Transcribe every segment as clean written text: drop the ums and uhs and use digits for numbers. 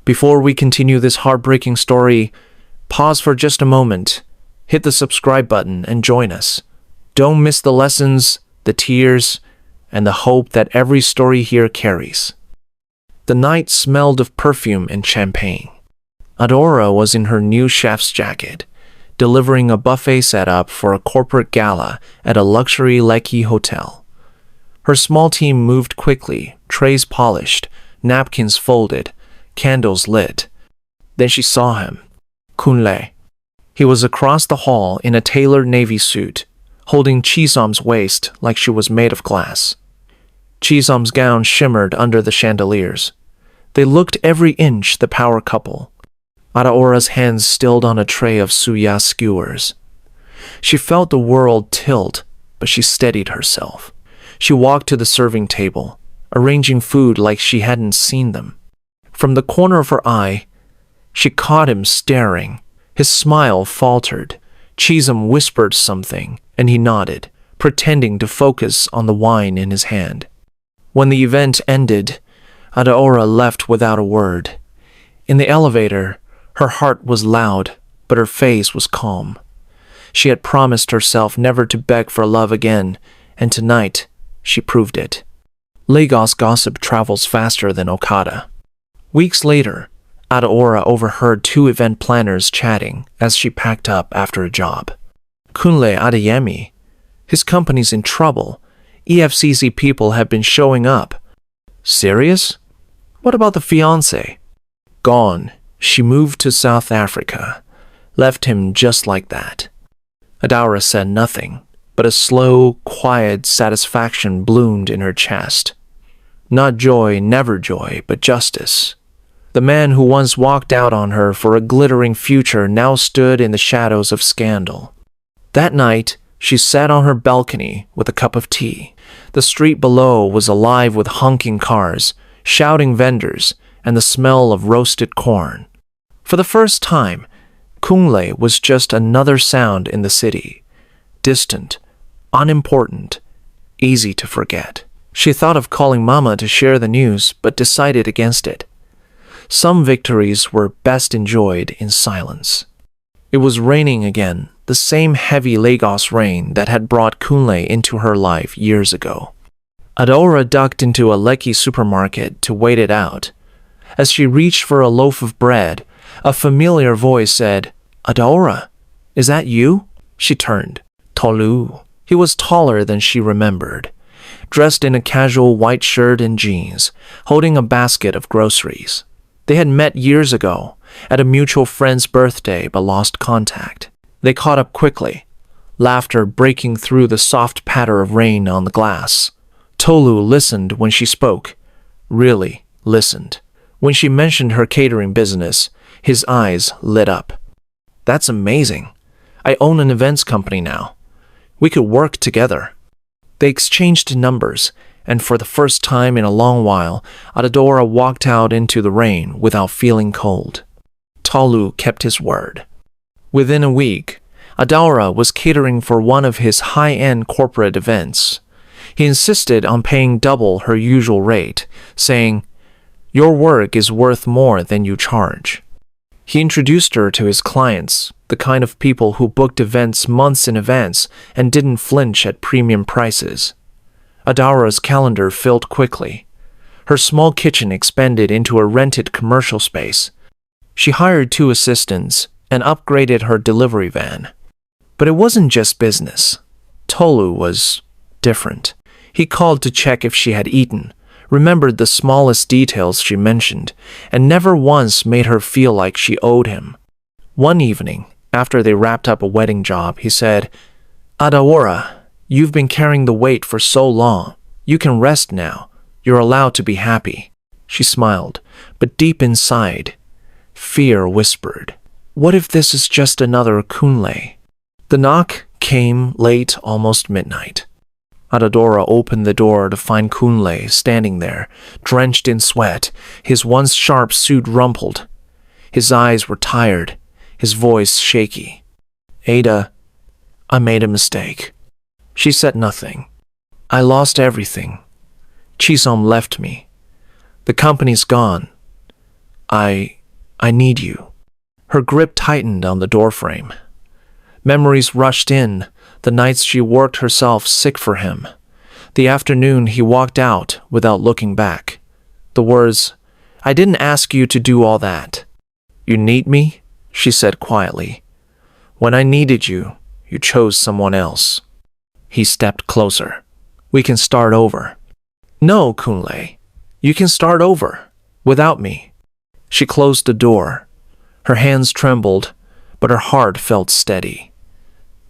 Before we continue this heartbreaking story, pause for just a moment, hit the subscribe button and join us. Don't miss the lessons, the tears, and the hope that every story here carries. The night smelled of perfume and champagne. Adora was in her new chef's jacket, delivering a buffet setup for a corporate gala at a luxury Lekki hotel. Her small team moved quickly, trays polished, napkins folded, candles lit. Then she saw him, Kunle. He was across the hall in a tailored navy suit, holding Chisam's waist like she was made of glass. Chisam's gown shimmered under the chandeliers. They looked every inch the power couple. Adaora's hands stilled on a tray of suya skewers. She felt the world tilt, but she steadied herself. She walked to the serving table, arranging food like she hadn't seen them. From the corner of her eye, she caught him staring. His smile faltered. Chisam whispered something, and he nodded, pretending to focus on the wine in his hand. When the event ended, Adaora left without a word. In the elevator, her heart was loud, but her face was calm. She had promised herself never to beg for love again, and tonight, she proved it. Lagos gossip travels faster than Okada. Weeks later, Adaora overheard two event planners chatting as she packed up after a job. Kunle Adeyemi, his company's in trouble. EFCC people have been showing up. Serious? What about the fiancé? Gone. She moved to South Africa. Left him just like that. Adaora said nothing, but a slow, quiet satisfaction bloomed in her chest. Not joy, never joy, but justice. The man who once walked out on her for a glittering future now stood in the shadows of scandal. That night, she sat on her balcony with a cup of tea. The street below was alive with honking cars, shouting vendors, and the smell of roasted corn. For the first time, Kunle was just another sound in the city. Distant, unimportant, easy to forget. She thought of calling Mama to share the news, but decided against it. Some victories were best enjoyed in silence. It was raining again, the same heavy Lagos rain that had brought Kunle into her life years ago. Adaora ducked into a Lekki supermarket to wait it out. As she reached for a loaf of bread, a familiar voice said, "Adaora, is that you?" She turned. Tolu. He was taller than she remembered, dressed in a casual white shirt and jeans, holding a basket of groceries. They had met years ago, at a mutual friend's birthday, but lost contact. They caught up quickly, laughter breaking through the soft patter of rain on the glass. Tolu listened when she spoke, really listened. When she mentioned her catering business, his eyes lit up. "That's amazing. I own an events company now. We could work together." They exchanged numbers, and for the first time in a long while, Adaora walked out into the rain without feeling cold. Tolu kept his word. Within a week, Adaora was catering for one of his high-end corporate events. He insisted on paying double her usual rate, saying, "Your work is worth more than you charge." He introduced her to his clients, the kind of people who booked events months in advance and didn't flinch at premium prices. Adaora's calendar filled quickly. Her small kitchen expanded into a rented commercial space. She hired 2 assistants and upgraded her delivery van. But it wasn't just business. Tolu was different. He called to check if she had eaten, remembered the smallest details she mentioned, and never once made her feel like she owed him. One evening, after they wrapped up a wedding job, he said, "Adaora, you've been carrying the weight for so long. You can rest now. You're allowed to be happy." She smiled, but deep inside, fear whispered, "What if this is just another Kunle?" The knock came late, almost midnight. Adaora opened the door to find Kunle standing there, drenched in sweat, his once sharp suit rumpled. His eyes were tired, his voice shaky. "Ada, I made a mistake." She said nothing. "I lost everything. Chisom left me. The company's gone. I I need you." Her grip tightened on the doorframe. Memories rushed in, the nights she worked herself sick for him. The afternoon he walked out without looking back. The words, "I didn't ask you to do all that." "You need me?" she said quietly. "When I needed you, you chose someone else." He stepped closer. "We can start over." "No, Kunle. You can start over. Without me." She closed the door. Her hands trembled, but her heart felt steady.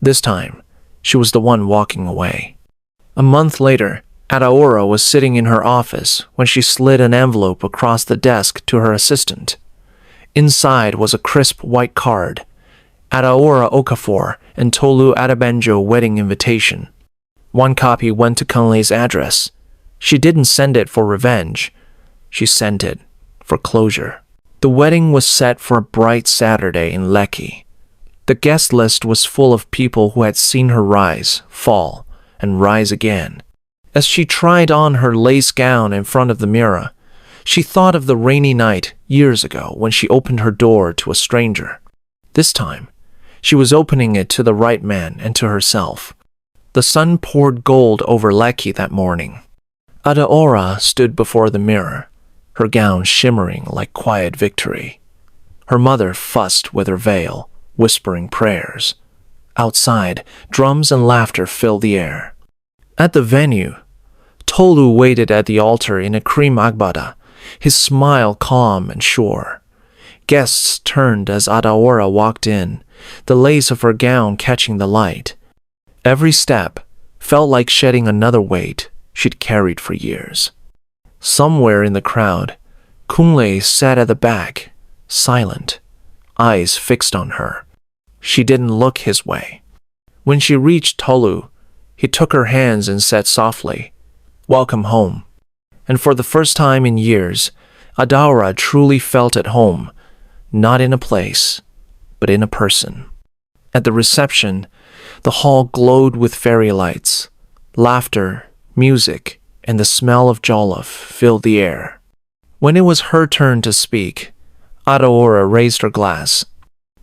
This time, she was the one walking away. A month later, Adaora was sitting in her office when she slid an envelope across the desk to her assistant. Inside was a crisp white card, Adaora Okafor and Tolu Adabanjo wedding invitation. One copy went to Kunle's address. She didn't send it for revenge. She sent it for closure. The wedding was set for a bright Saturday in Lekki. The guest list was full of people who had seen her rise, fall, and rise again. As she tried on her lace gown in front of the mirror, she thought of the rainy night years ago when she opened her door to a stranger. This time, she was opening it to the right man and to herself. The sun poured gold over Lekki that morning. Adaora stood before the mirror, her gown shimmering like quiet victory. Her mother fussed with her veil, whispering prayers. Outside, drums and laughter filled the air. At the venue, Tolu waited at the altar in a cream agbada, his smile calm and sure. Guests turned as Adaora walked in, the lace of her gown catching the light. Every step felt like shedding another weight she'd carried for years. Somewhere in the crowd, Kunle sat at the back, silent, eyes fixed on her. She didn't look his way. When she reached Tolu, he took her hands and said softly, "Welcome home." And for the first time in years, Adaora truly felt at home, not in a place, but in a person. At the reception, the hall glowed with fairy lights. Laughter, music, and the smell of jollof filled the air. When it was her turn to speak, Adaora raised her glass.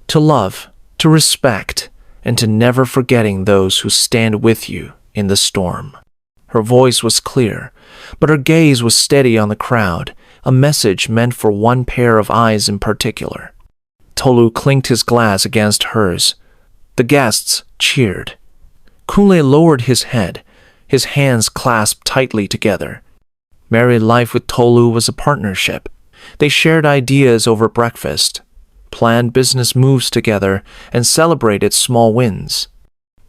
To love, to respect, and to never forgetting those who stand with you in the storm. Her voice was clear, but her gaze was steady on the crowd, a message meant for one pair of eyes in particular. Tolu clinked his glass against hers. The guests cheered. Kunle lowered his head, his hands clasped tightly together. Married life with Tolu was a partnership. They shared ideas over breakfast, planned business moves together, and celebrated small wins.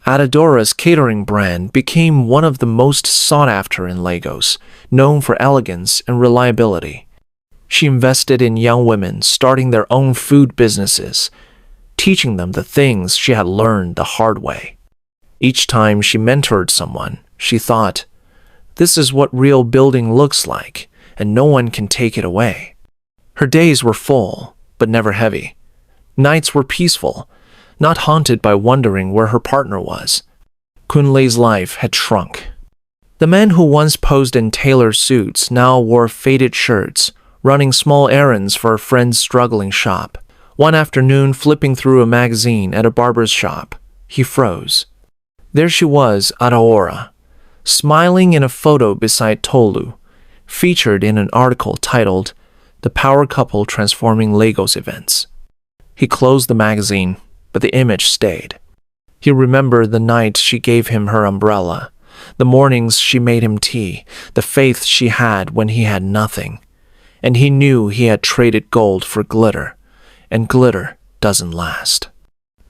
Adadora's catering brand became one of the most sought after in Lagos, known for elegance and reliability. She invested in young women starting their own food businesses, teaching them the things she had learned the hard way. Each time she mentored someone, she thought, "This is what real building looks like, and no one can take it away." Her days were full, but never heavy. Nights were peaceful, not haunted by wondering where her partner was. Kunle's life had shrunk. The man who once posed in tailored suits now wore faded shirts, running small errands for a friend's struggling shop. One afternoon, flipping through a magazine at a barber's shop, he froze. There she was, Adaora, smiling in a photo beside Tolu, featured in an article titled, "The Power Couple Transforming Lagos Events." He closed the magazine, but the image stayed. He remembered the night she gave him her umbrella, the mornings she made him tea, the faith she had when he had nothing. And he knew he had traded gold for glitter, and glitter doesn't last.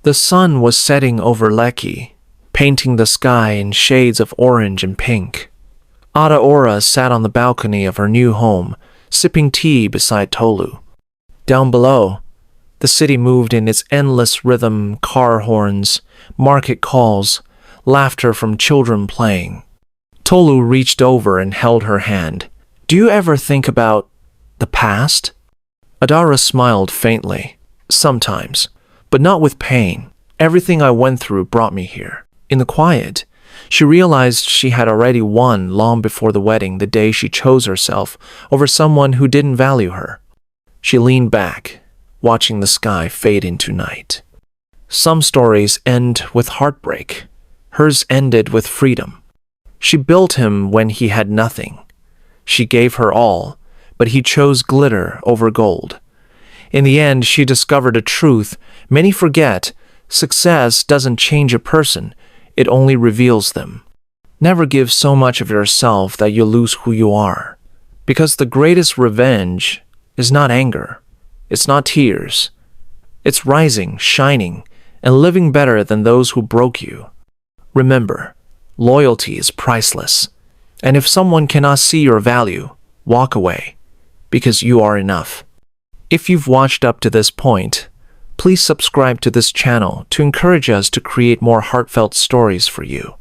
The sun was setting over Lekki, painting the sky in shades of orange and pink. Adaora sat on the balcony of her new home, sipping tea beside Tolu. Down below, the city moved in its endless rhythm, car horns, market calls, laughter from children playing. Tolu reached over and held her hand. "Do you ever think about the past?" Adaora smiled faintly. "Sometimes, but not with pain. Everything I went through brought me here." In the quiet, she realized she had already won long before the wedding, the day she chose herself over someone who didn't value her. She leaned back, watching the sky fade into night. Some stories end with heartbreak. Hers ended with freedom. She built him when he had nothing. She gave her all, but he chose glitter over gold. In the end, she discovered a truth many forget: success doesn't change a person, it only reveals them. Never give so much of yourself that you lose who you are. Because the greatest revenge is not anger, it's not tears. It's rising, shining, and living better than those who broke you. Remember, loyalty is priceless. And if someone cannot see your value, walk away, because you are enough. If you've watched up to this point, please subscribe to this channel to encourage us to create more heartfelt stories for you.